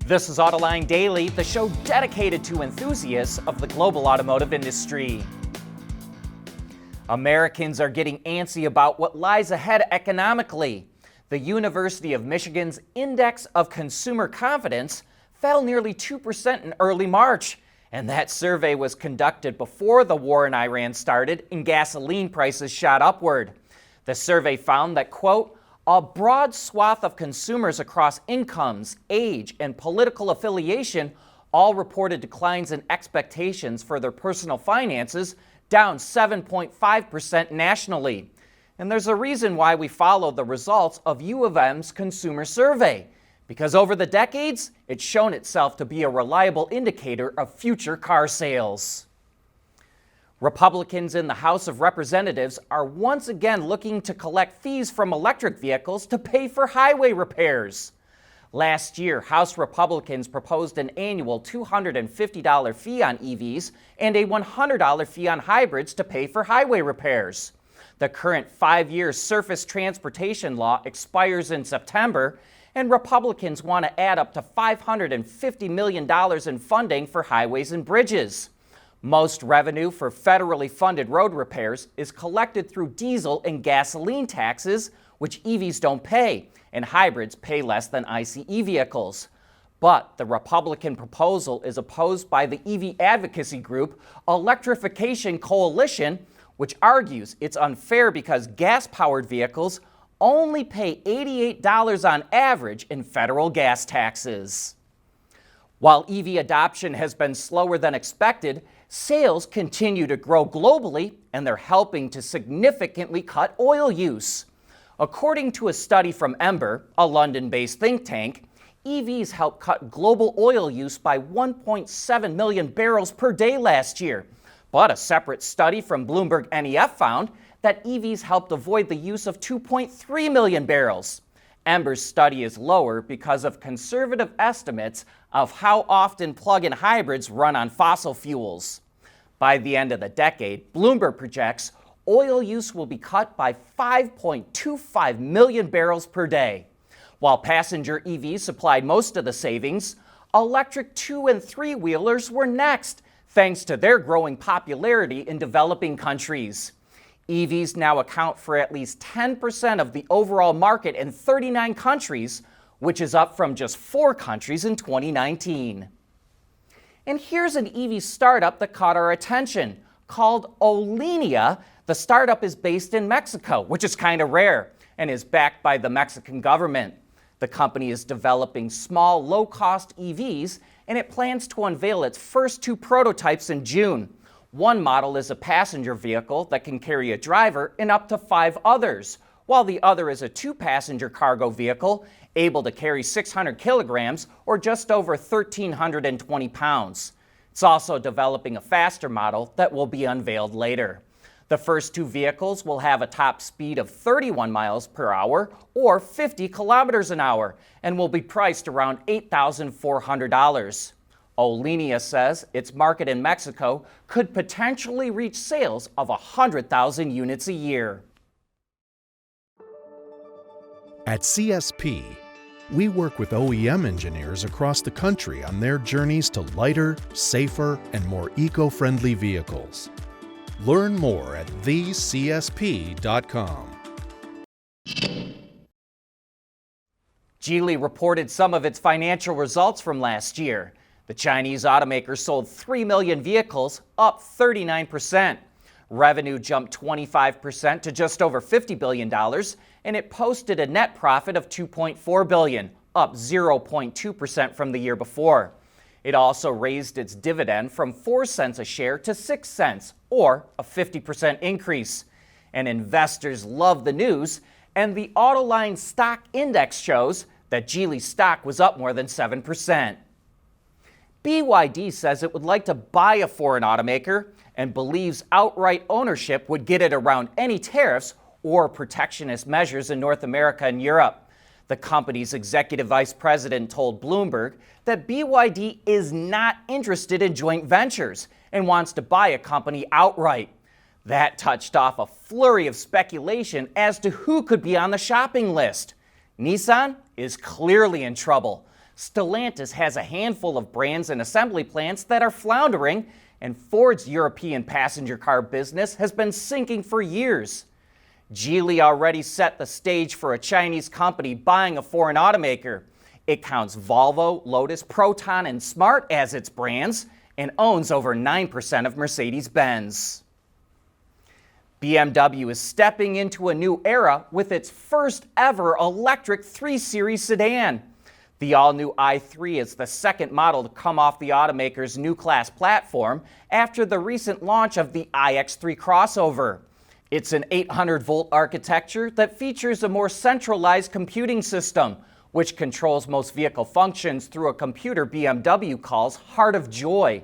This is Autoline Daily, the show dedicated to enthusiasts of the global automotive industry. Americans are getting antsy about what lies ahead economically. The University of Michigan's Index of Consumer Confidence fell nearly 2% in early March, and that survey was conducted before the war in Iran started and gasoline prices shot upward. The survey found that, quote, a broad swath of consumers across incomes, age, and political affiliation all reported declines in expectations for their personal finances, down 7.5% nationally. And there's a reason why we follow the results of U of M's consumer survey, because over the decades, it's shown itself to be a reliable indicator of future car sales. Republicans in the House of Representatives are once again looking to collect fees from electric vehicles to pay for highway repairs. Last year, House Republicans proposed an annual $250 fee on EVs and a $100 fee on hybrids to pay for highway repairs. The current 5-year surface transportation law expires in September, and Republicans want to add up to $550 million in funding for highways and bridges. Most revenue for federally funded road repairs is collected through diesel and gasoline taxes, which EVs don't pay, and hybrids pay less than ICE vehicles. But the Republican proposal is opposed by the EV advocacy group Electrification Coalition, which argues it's unfair because gas-powered vehicles only pay $88 on average in federal gas taxes. While EV adoption has been slower than expected, sales continue to grow globally, and they're helping to significantly cut oil use. According to a study from Ember, a London-based think tank, EVs helped cut global oil use by 1.7 million barrels per day last year. But a separate study from Bloomberg NEF found that EVs helped avoid the use of 2.3 million barrels. Ember's study is lower because of conservative estimates of how often plug-in hybrids run on fossil fuels. By the end of the decade, Bloomberg projects oil use will be cut by 5.25 million barrels per day. While passenger EVs supplied most of the savings, electric 2- and 3-wheelers were next, thanks to their growing popularity in developing countries. EVs now account for at least 10% of the overall market in 39 countries, which is up from just 4 countries in 2019. And here's an EV startup that caught our attention. Called Autoline, the startup is based in Mexico, which is kind of rare, and is backed by the Mexican government. The company is developing small, low-cost EVs, and it plans to unveil its first 2 prototypes in June. One model is a passenger vehicle that can carry a driver and up to 5 others, while the other is a 2-passenger cargo vehicle able to carry 600 kilograms or just over 1,320 pounds. It's also developing a faster model that will be unveiled later. The first 2 vehicles will have a top speed of 31 miles per hour or 50 kilometers an hour and will be priced around $8,400. Autoline says its market in Mexico could potentially reach sales of 100,000 units a year. At CSP, we work with OEM engineers across the country on their journeys to lighter, safer, and more eco-friendly vehicles. Learn more at thecsp.com. Geely reported some of its financial results from last year. The Chinese automaker sold 3 million vehicles, up 39%. Revenue jumped 25% to just over $50 billion, and it posted a net profit of $2.4 billion, up 0.2% from the year before. It also raised its dividend from 4 cents a share to 6 cents, or a 50% increase. And investors love the news, and the Autoline stock index shows that Geely's stock was up more than 7%. BYD says it would like to buy a foreign automaker and believes outright ownership would get it around any tariffs or protectionist measures in North America and Europe. The company's executive vice president told Bloomberg that BYD is not interested in joint ventures and wants to buy a company outright. That touched off a flurry of speculation as to who could be on the shopping list. Nissan is clearly in trouble. Stellantis has a handful of brands and assembly plants that are floundering, and Ford's European passenger car business has been sinking for years. Geely already set the stage for a Chinese company buying a foreign automaker. It counts Volvo, Lotus, Proton, and Smart as its brands and owns over 9% of Mercedes-Benz. BMW is stepping into a new era with its first ever electric 3 Series sedan. The all-new i3 is the second model to come off the automaker's new class platform after the recent launch of the iX3 crossover. It's an 800-volt architecture that features a more centralized computing system, which controls most vehicle functions through a computer BMW calls Heart of Joy.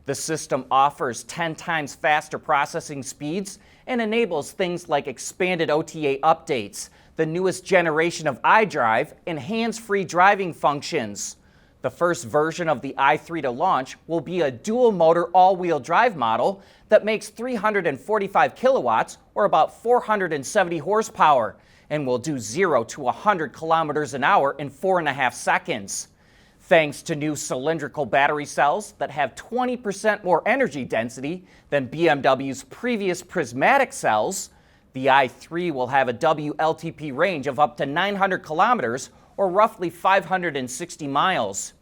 The system offers 10 times faster processing speeds and enables things like expanded OTA updates, the newest generation of iDrive, and hands-free driving functions. The first version of the i3 to launch will be a dual-motor all-wheel drive model that makes 345 kilowatts, or about 470 horsepower, and will do 0 to 100 kilometers an hour in 4.5 seconds. Thanks to new cylindrical battery cells that have 20% more energy density than BMW's previous prismatic cells, the i3 will have a WLTP range of up to 900 kilometers, or roughly 560 miles.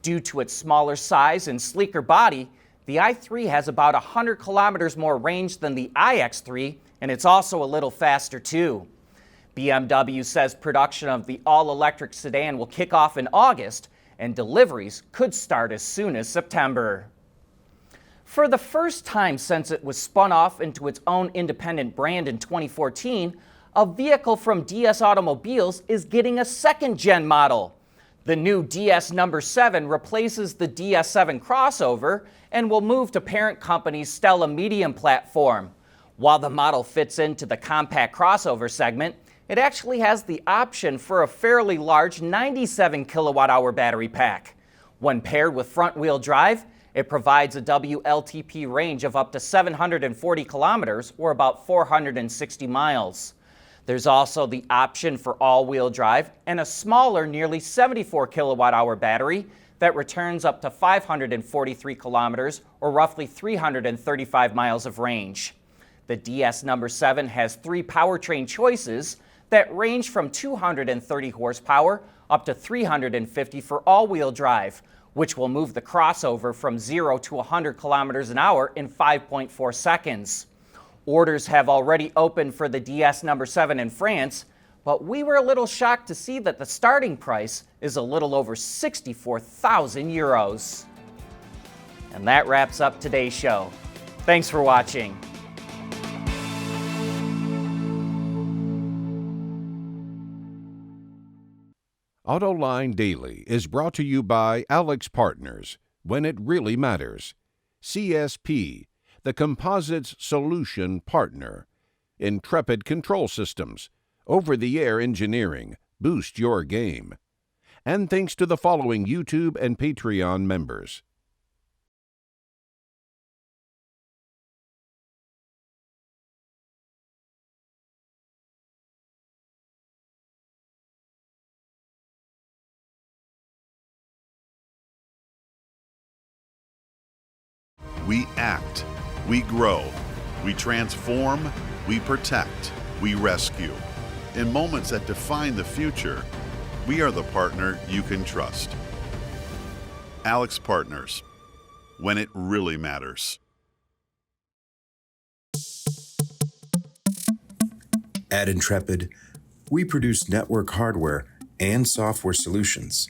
Due to its smaller size and sleeker body, the i3 has about 100 kilometers more range than the iX3, and it's also a little faster too. BMW says production of the all-electric sedan will kick off in August, and deliveries could start as soon as September. For the first time since it was spun off into its own independent brand in 2014, a vehicle from DS Automobiles is getting a second-gen model. The new DS number 7 replaces the DS7 crossover and will move to parent company's Stella Medium platform. While the model fits into the compact crossover segment, it actually has the option for a fairly large 97 kilowatt-hour battery pack. When paired with front-wheel drive, it provides a WLTP range of up to 740 kilometers, or about 460 miles. There's also the option for all-wheel drive and a smaller, nearly 74 kilowatt-hour battery that returns up to 543 kilometers, or roughly 335 miles of range. The DS number 7 has 3 powertrain choices that range from 230 horsepower up to 350 for all-wheel drive, which will move the crossover from 0 to 100 kilometers an hour in 5.4 seconds. Orders have already opened for the DS number 7 in France, but we were a little shocked to see that the starting price is a little over 64,000 euros. And that wraps up today's show. Thanks for watching. Autoline Daily is brought to you by Alex Partners, when it really matters. CSP, the Composites Solution Partner. Intrepid Control Systems, over-the-air engineering, boost your game. And thanks to the following YouTube and Patreon members. We act, we grow, we transform, we protect, we rescue. In moments that define the future, we are the partner you can trust. Alex Partners, when it really matters. At Intrepid, we produce network hardware and software solutions,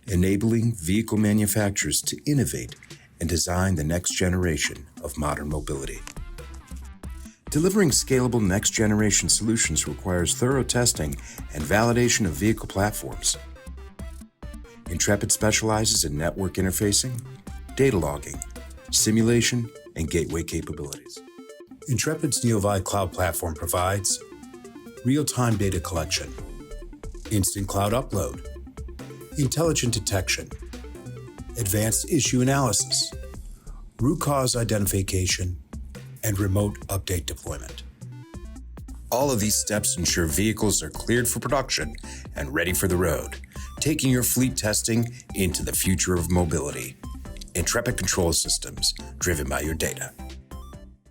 enabling vehicle manufacturers to innovate and design the next generation of modern mobility. Delivering scalable next-generation solutions requires thorough testing and validation of vehicle platforms. Intrepid specializes in network interfacing, data logging, simulation, and gateway capabilities. Intrepid's Neovi cloud platform provides real-time data collection, instant cloud upload, intelligent detection, advanced issue analysis, root cause identification, and remote update deployment. All of these steps ensure vehicles are cleared for production and ready for the road, taking your fleet testing into the future of mobility. Intrepid Control Systems, driven by your data.